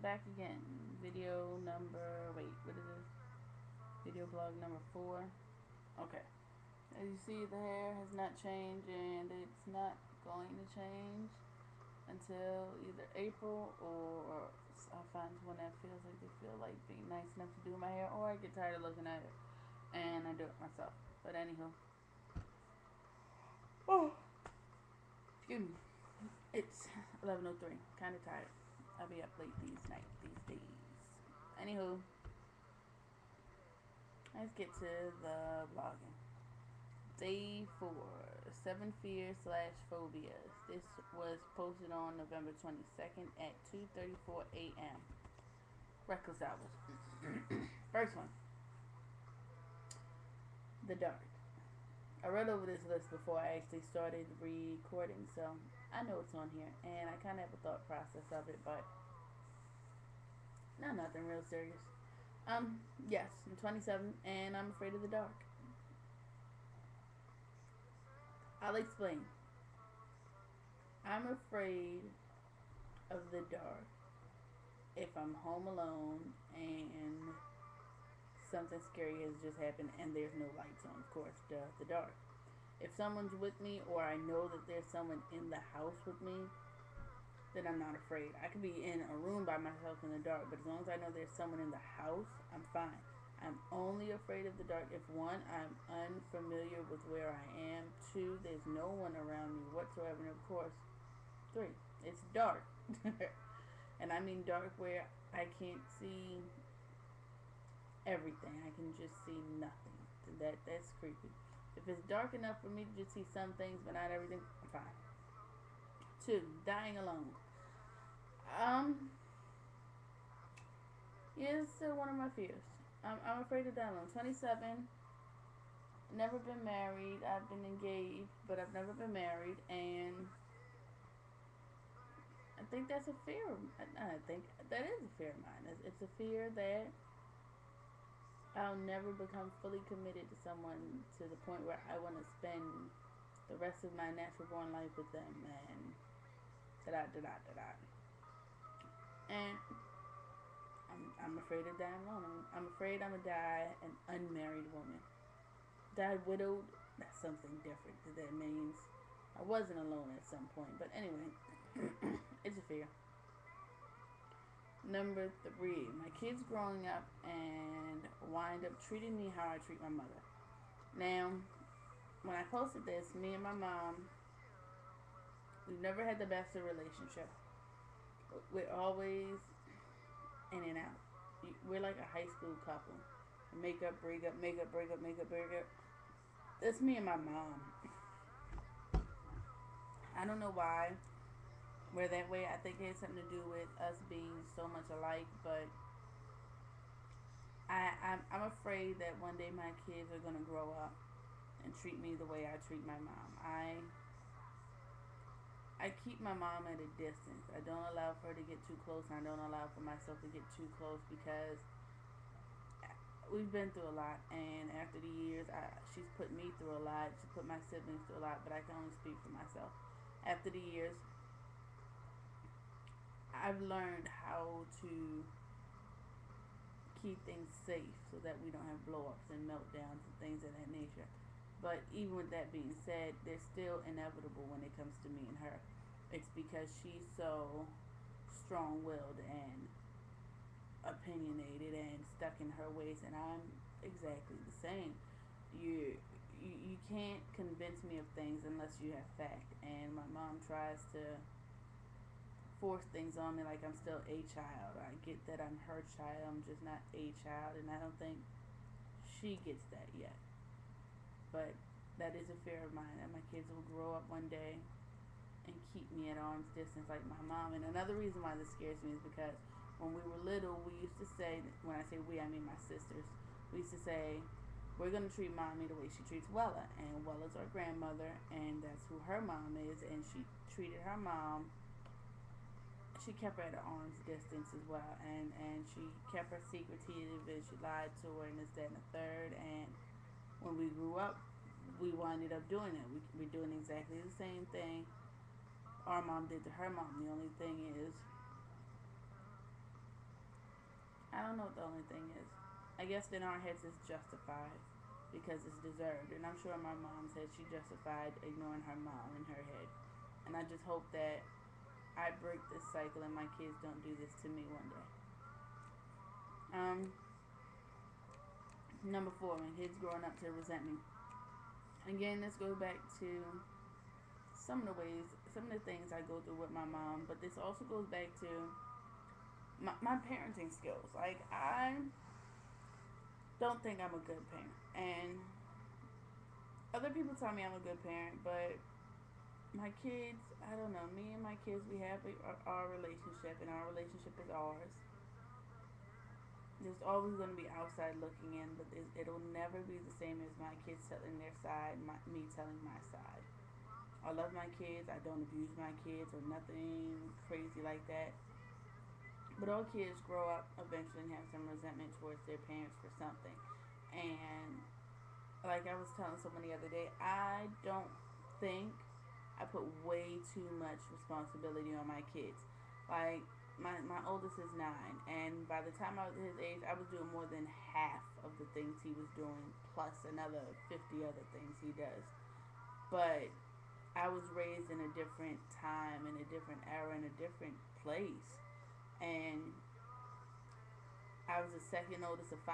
back again. Video number, wait, what is this? Video blog number 4. Okay. As you see, the hair has not changed, and it's not going to change until either April, or I find when that feels like they feel like being nice enough to do my hair, or I get tired of looking at it and I do it myself. But anywho, oh, excuse me. It's 11:03. Kind of tired. I'll be up late these days. Anywho, let's get to the blogging. Day 4, 7 fears / phobias. This was posted on November 22nd at 2:34 a.m. Reckless hours. First one, the dark. I read over this list before I actually started recording, so I know it's on here, and I kind of have a thought process of it, but nothing real serious. Yes, I'm 27, and I'm afraid of the dark. I'll explain. I'm afraid of the dark if I'm home alone and something scary has just happened and there's no lights on, of course, the dark. If someone's with me, or I know that there's someone in the house with me, then I'm not afraid. I could be in a room by myself in the dark, but as long as I know there's someone in the house, I'm fine. I'm only afraid of the dark if, 1, I'm unfamiliar with where I am, 2, there's no one around me whatsoever, and of course, 3, it's dark. And I mean dark where I can't see everything. I can just see nothing. That's creepy. If it's dark enough for me to just see some things but not everything, I'm fine. 2, dying alone. Yeah, it's still one of my fears. I'm afraid of dying alone. 27. Never been married. I've been engaged, but I've never been married, and I think that's a fear. I think that is a fear of mine. It's a fear that I'll never become fully committed to someone to the point where I want to spend the rest of my natural born life with them, and da-da. And I'm afraid of dying alone. I'm afraid I'm going to die an unmarried woman. Die widowed, that's something different. That means I wasn't alone at some point. But anyway, it's a fear. Number 3, my kids growing up and wind up treating me how I treat my mother. Now, when I posted this, me and my mom, we've never had the best of relationship. We're always in and out. We're like a high school couple. Make up, break up, make up, break up, make up, break up. That's me and my mom. I don't know why we're that way. I think it has something to do with us being so much alike, but I'm afraid that one day my kids are going to grow up and treat me the way I treat my mom. I keep my mom at a distance. I don't allow for her to get too close, and I don't allow for myself to get too close, because we've been through a lot, and after the years, she's put me through a lot. She put my siblings through a lot, but I can only speak for myself. After the years, I've learned how to keep things safe so that we don't have blow-ups and meltdowns and things of that nature. But even with that being said, they're still inevitable when it comes to me and her. It's because she's so strong-willed and opinionated and stuck in her ways, and I'm exactly the same. You can't convince me of things unless you have fact, and my mom tries to force things on me like I'm still a child. I get that I'm her child, I'm just not a child, and I don't think she gets that yet. But that is a fear of mine, that my kids will grow up one day and keep me at arm's distance like my mom. And another reason why this scares me is because when we were little, we used to say, when I say we, I mean my sisters, we used to say, we're going to treat mommy the way she treats Wella. And Wella's our grandmother, and that's who her mom is, and she treated her mom, she kept her at an arm's distance as well, and she kept her secretive, and she lied to her, and this, that, and the third. And when we grew up, we winded up doing it. We're doing exactly the same thing our mom did to her mom. The only thing is, I don't know what the only thing is. I guess in our heads it's justified because it's deserved. And I'm sure in my mom's head she justified ignoring her mom in her head. And I just hope that I break this cycle and my kids don't do this to me one day. Number 4, my kids growing up to resent me. Again, this goes back to some of the things I go through with my mom, but this also goes back to my parenting skills. Like, I don't think I'm a good parent. And other people tell me I'm a good parent, but my kids, I don't know, me and my kids, we have our relationship, and our relationship is ours. There's always going to be outside looking in, but it'll never be the same as my kids telling their side, me telling my side. I love my kids. I don't abuse my kids or nothing crazy like that. But all kids grow up eventually and have some resentment towards their parents for something. And like I was telling someone the other day, I don't think I put way too much responsibility on my kids. Like, my oldest is 9, and by the time I was his age, I was doing more than half of the things he was doing, plus another 50 other things he does. But I was raised in a different time, in a different era, in a different place. And I was the second oldest of 5.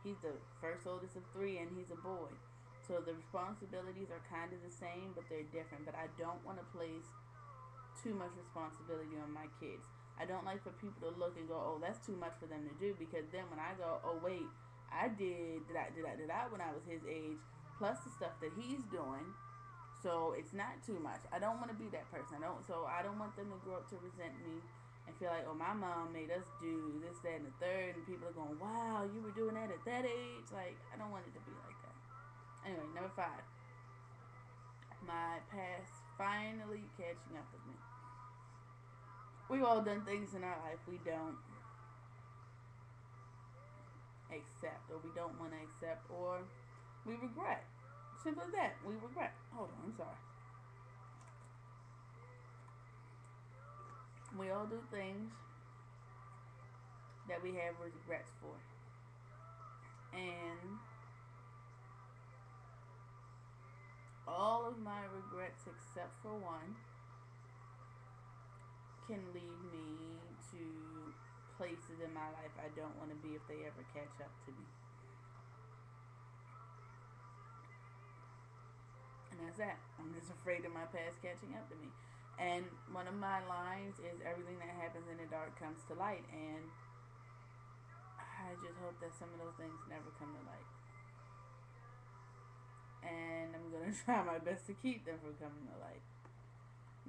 He's the first oldest of 3, and he's a boy. So the responsibilities are kind of the same, but they're different. But I don't want to place too much responsibility on my kids. I don't like for people to look and go, oh, that's too much for them to do, because then when I go, oh, wait, I did when I was his age, plus the stuff that he's doing, so it's not too much. I don't want to be that person. I don't want them to grow up to resent me and feel like, oh, my mom made us do this, that, and the third, and people are going, wow, you were doing that at that age. Like, I don't want it to be like that. Anyway, number 5. My past finally catching up with me. We've all done things in our life we don't accept, or we don't want to accept, or we regret. Simple as that. We regret. Hold on, I'm sorry. We all do things that we have regrets for. And all of my regrets except for one can lead me to places in my life I don't want to be if they ever catch up to me. And that's that. I'm just afraid of my past catching up to me. And one of my lines is, everything that happens in the dark comes to light. And I just hope that some of those things never come to light. And I'm going to try my best to keep them from coming to light.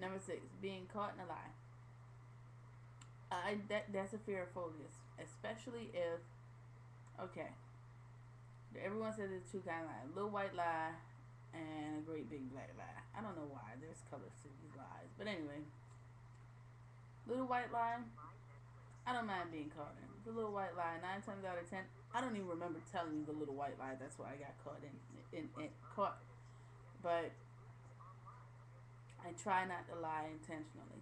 Number 6, being caught in a lie. That's a fear of phobias. Especially if, okay, everyone says there's 2 kinds of lies. Little white lie and a great big black lie. I don't know why there's colors to these lies. But anyway, little white lie, I don't mind being caught in. The little white lie, 9 times out of 10, I don't even remember telling you the little white lie. That's why I got caught in. But I try not to lie intentionally.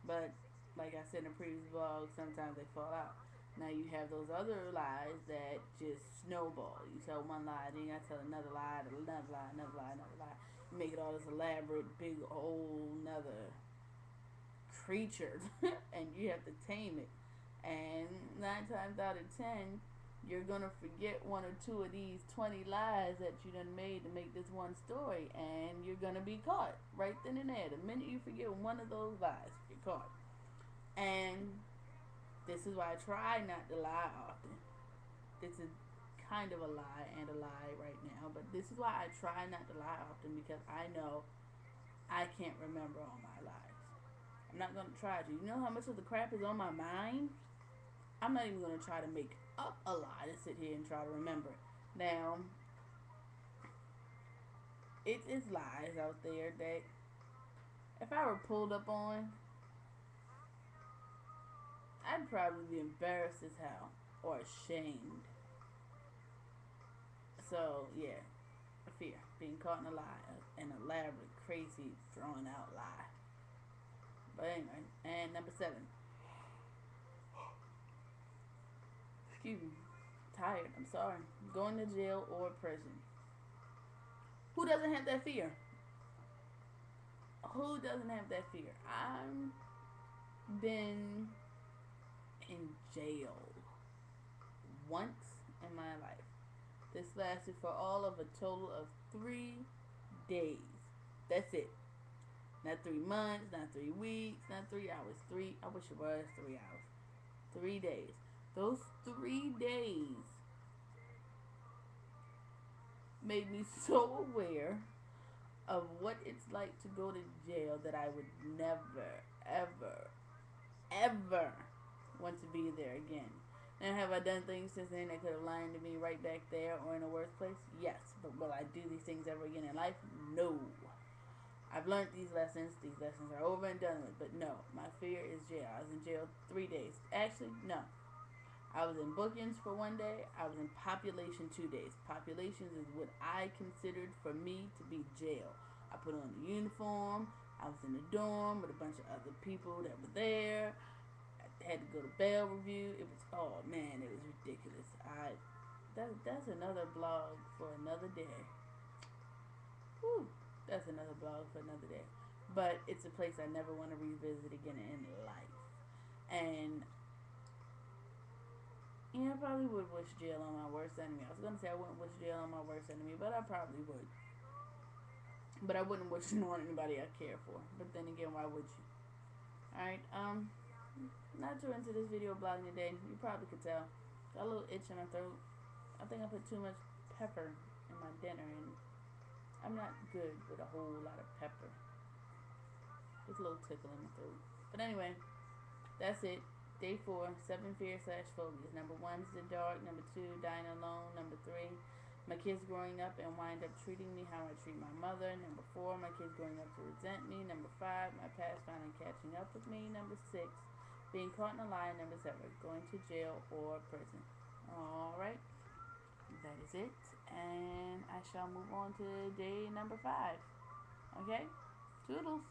But like I said in the previous vlog, sometimes they fall out. Now you have those other lies that just snowball. You tell one lie, then you gotta tell another lie, another lie, another lie, another lie. You make it all this elaborate, big, old, another creature, and you have to tame it. And 9 times out of 10, you're gonna forget 1 or 2 of these 20 lies that you done made to make this one story, and you're gonna be caught right then and there. The minute you forget 1 of those lies, you're caught. And this is why I try not to lie often. This is kind of a lie and a lie right now, but this is why I try not to lie often, because I know I can't remember all my lies. I'm not going to try to. You know how much of the crap is on my mind? I'm not even going to try to make up a lie to sit here and try to remember it. Now, it is lies out there that if I were pulled up on, I'd probably be embarrassed as hell or ashamed. So, yeah, a fear. Being caught in a lie. An elaborate, crazy, drawn out lie. But anyway, and number 7. Excuse me. Tired. I'm sorry. Going to jail or prison. Who doesn't have that fear? Who doesn't have that fear? I've been in jail once in my life. This lasted for all of a total of 3 days. That's it. Not 3 months, not 3 weeks, not 3 hours. I wish it was 3 hours. 3 days. Those 3 days made me so aware of what it's like to go to jail that I would never, ever, ever want to be there again. Now, have I done things since then that could have lied to me right back there or in a worse place? Yes. But will I do these things ever again in life? No. I've learned these lessons. These lessons are over and done with. But no, my fear is jail. I was in jail 3 days. Actually, no. I was in bookings for 1 day. I was in population 2 days. Populations is what I considered for me to be jail. I put on the uniform. I was in the dorm with a bunch of other people that were there. Had to go to bail review. It was, oh man, it was ridiculous. That's another blog for another day. Whew, that's another blog for another day. But it's a place I never want to revisit again in life. And I probably would wish jail on my worst enemy. I was gonna say I wouldn't wish jail on my worst enemy, but I probably would. But I wouldn't wish it on anybody I care for. But then again, why would you? Alright, not too into this video blogging today. You probably could tell. Got a little itch in my throat. I think I put too much pepper in my dinner, and I'm not good with a whole lot of pepper. Just a little tickle in my throat. But anyway, that's it. Day 4, 7 fear/phobias. Number 1 is the dark. Number 2, dying alone. Number 3, my kids growing up and wind up treating me how I treat my mother. Number 4, my kids growing up to resent me. Number 5, my past finally catching up with me. Number 6, being caught in a lie. Number 7, going to jail or prison. Alright, that is it. And I shall move on to day number 5. Okay? Toodles.